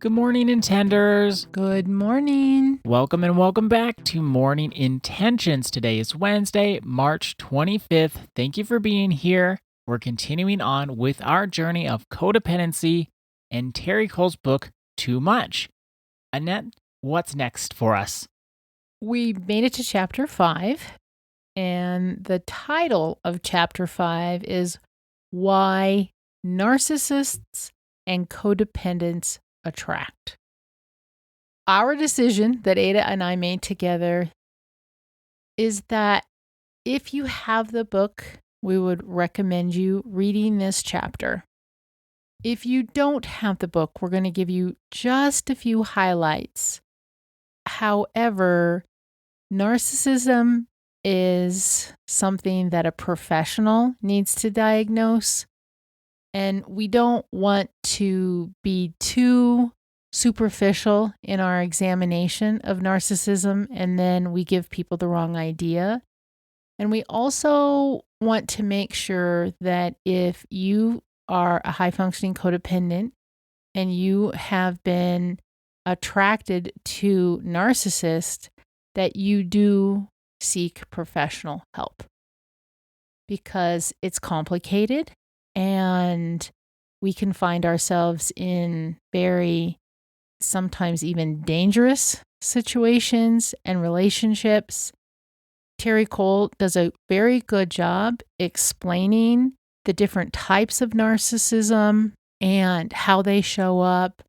Good morning, Intenders. Good morning. Welcome and welcome back to Morning Intentions. Today is Wednesday, March 25th. Thank you for being here. We're continuing on with our journey of codependency and Terry Cole's book, Too Much. Annette, what's next for us? We made it to chapter 5, and the title of chapter 5 is Why Narcissists and Codependents Attract. Our decision that Ada and I made together is that if you have the book, we would recommend you reading this chapter. If you don't have the book, we're going to give you just a few highlights. However, narcissism is something that a professional needs to diagnose, and we don't want to be too superficial in our examination of narcissism, and then we give people the wrong idea. And we also want to make sure that if you are a high-functioning codependent and you have been attracted to narcissists, that you do seek professional help, because it's complicated and we can find ourselves in very, sometimes even dangerous situations and relationships. Terry Cole does a very good job explaining the different types of narcissism and how they show up,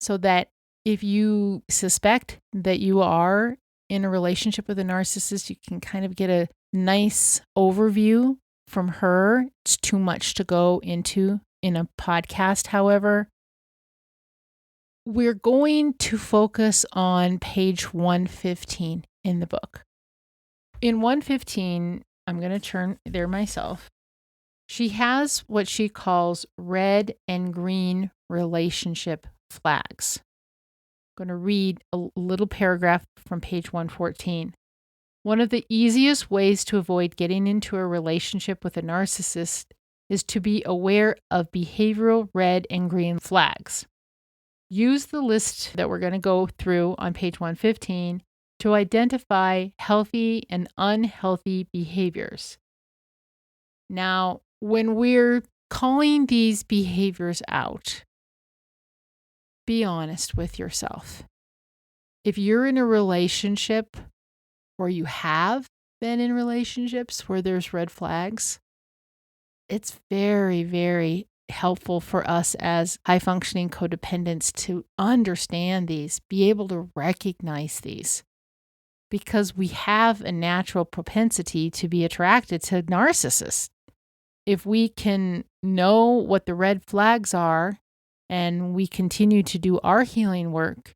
so that if you suspect that you are in a relationship with a narcissist, you can kind of get a nice overview from her. It's too much to go into in a podcast, however. We're going to focus on page 115 in the book. In 115, I'm going to turn there myself. She has what she calls red and green relationship flags. I'm going to read a little paragraph from page 114. One of the easiest ways to avoid getting into a relationship with a narcissist is to be aware of behavioral red and green flags. Use the list that we're going to go through on page 115 to identify healthy and unhealthy behaviors. Now, when we're calling these behaviors out, be honest with yourself. If you're in a relationship, or you have been in relationships where there's red flags, it's very, very helpful for us as high-functioning codependents to understand these, be able to recognize these, because we have a natural propensity to be attracted to narcissists. If we can know what the red flags are and we continue to do our healing work,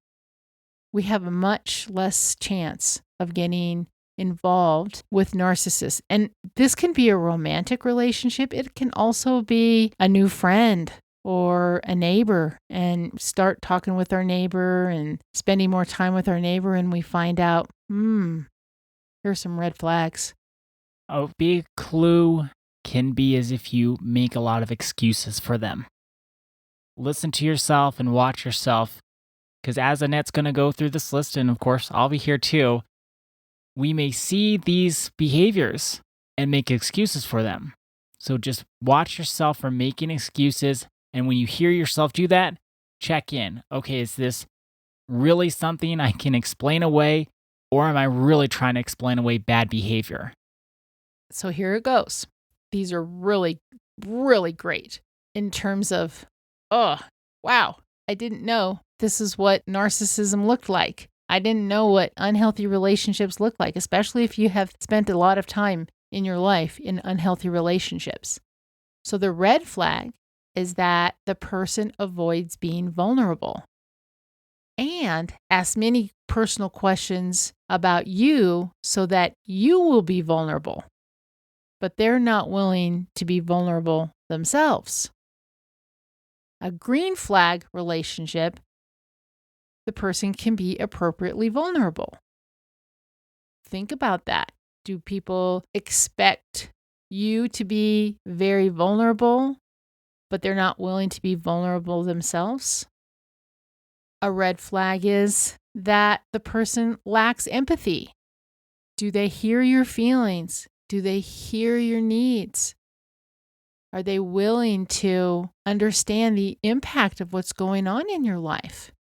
we have a much less chance of getting involved with narcissists. And this can be a romantic relationship. It can also be a new friend or a neighbor, and start talking with our neighbor and spending more time with our neighbor, and we find out, here's some red flags. A big clue can be as if you make a lot of excuses for them. Listen to yourself and watch yourself, because as Annette's going to go through this list, and of course I'll be here too, we may see these behaviors and make excuses for them. So just watch yourself for making excuses, and when you hear yourself do that, check in. Okay, is this really something I can explain away, or am I really trying to explain away bad behavior? So here it goes. These are really, really great in terms of, oh, wow, I didn't know this is what narcissism looked like. I didn't know what unhealthy relationships look like, especially if you have spent a lot of time in your life in unhealthy relationships. So the red flag is that the person avoids being vulnerable and asks many personal questions about you so that you will be vulnerable, but they're not willing to be vulnerable themselves. A green flag relationship, the person can be appropriately vulnerable. Think about that. Do people expect you to be very vulnerable, but they're not willing to be vulnerable themselves? A red flag is that the person lacks empathy. Do they hear your feelings? Do they hear your needs? Are they willing to understand the impact of what's going on in your life?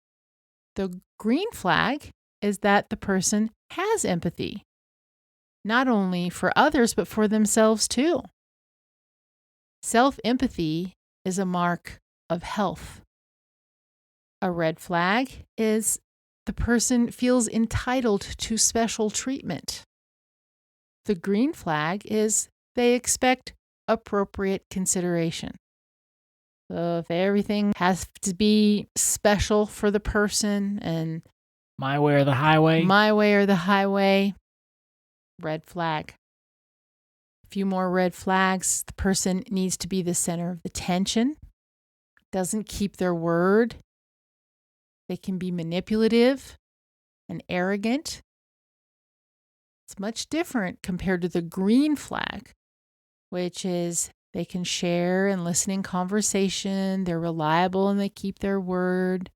The green flag is that the person has empathy, not only for others, but for themselves too. Self-empathy is a mark of health. A red flag is the person feels entitled to special treatment. The green flag is they expect appropriate consideration. So if everything has to be special for the person and my way or the highway, red flag. A few more red flags. The person needs to be the center of attention, doesn't keep their word. They can be manipulative and arrogant. It's much different compared to the green flag, which is they can share and listen in conversation. They're reliable and they keep their word.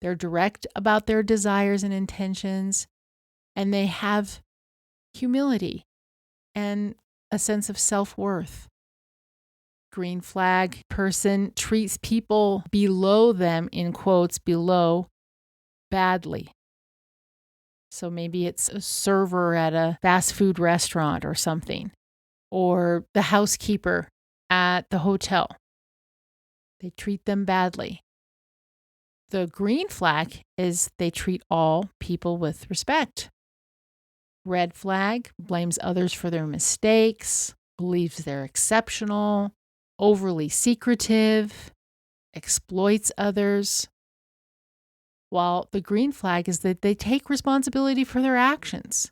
They're direct about their desires and intentions. And they have humility and a sense of self-worth. Green flag person treats people below them, in quotes, below, badly. So maybe it's a server at a fast food restaurant or something, or the housekeeper at the hotel. They treat them badly. The green flag is they treat all people with respect. Red flag blames others for their mistakes, believes they're exceptional, overly secretive, exploits others. While the green flag is that they take responsibility for their actions.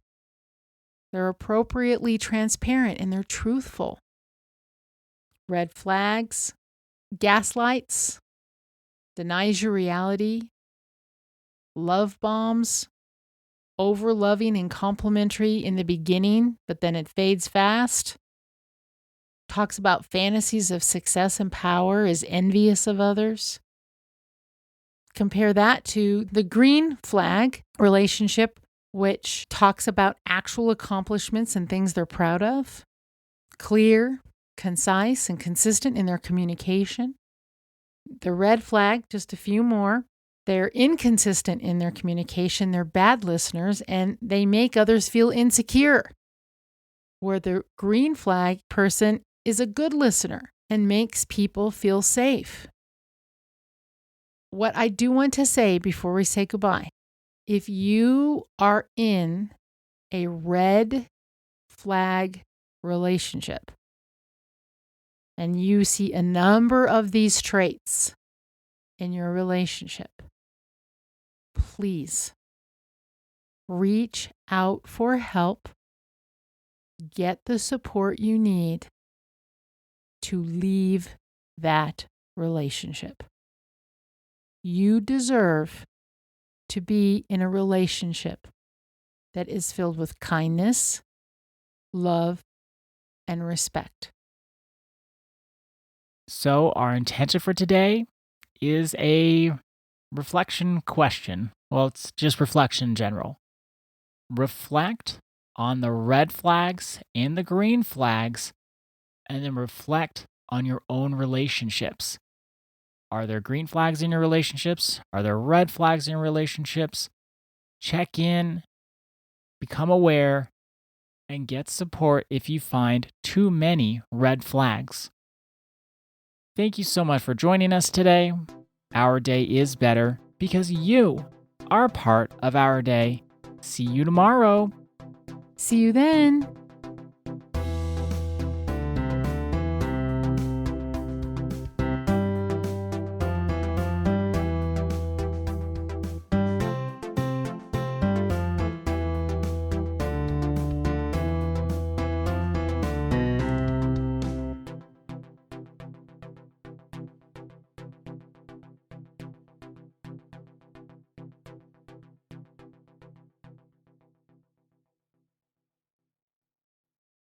They're appropriately transparent and they're truthful. Red flags, gaslights, denies your reality, love bombs, over-loving and complimentary in the beginning, but then it fades fast. Talks about fantasies of success and power, is envious of others. Compare that to the green flag relationship, which talks about actual accomplishments and things they're proud of. Clear, concise, and consistent in their communication. The red flag, just a few more. They're inconsistent in their communication. They're bad listeners, and they make others feel insecure. Where the green flag person is a good listener and makes people feel safe. What I do want to say before we say goodbye, if you are in a red flag relationship and you see a number of these traits in your relationship, please reach out for help. Get the support you need to leave that relationship. You deserve to be in a relationship that is filled with kindness, love, and respect. So our intention for today is a reflection question. Well, it's just reflection in general. Reflect on the red flags and the green flags, and then reflect on your own relationships. Are there green flags in your relationships? Are there red flags in your relationships? Check in, become aware, and get support if you find too many red flags. Thank you so much for joining us today. Our day is better because you are part of our day. See you tomorrow. See you then.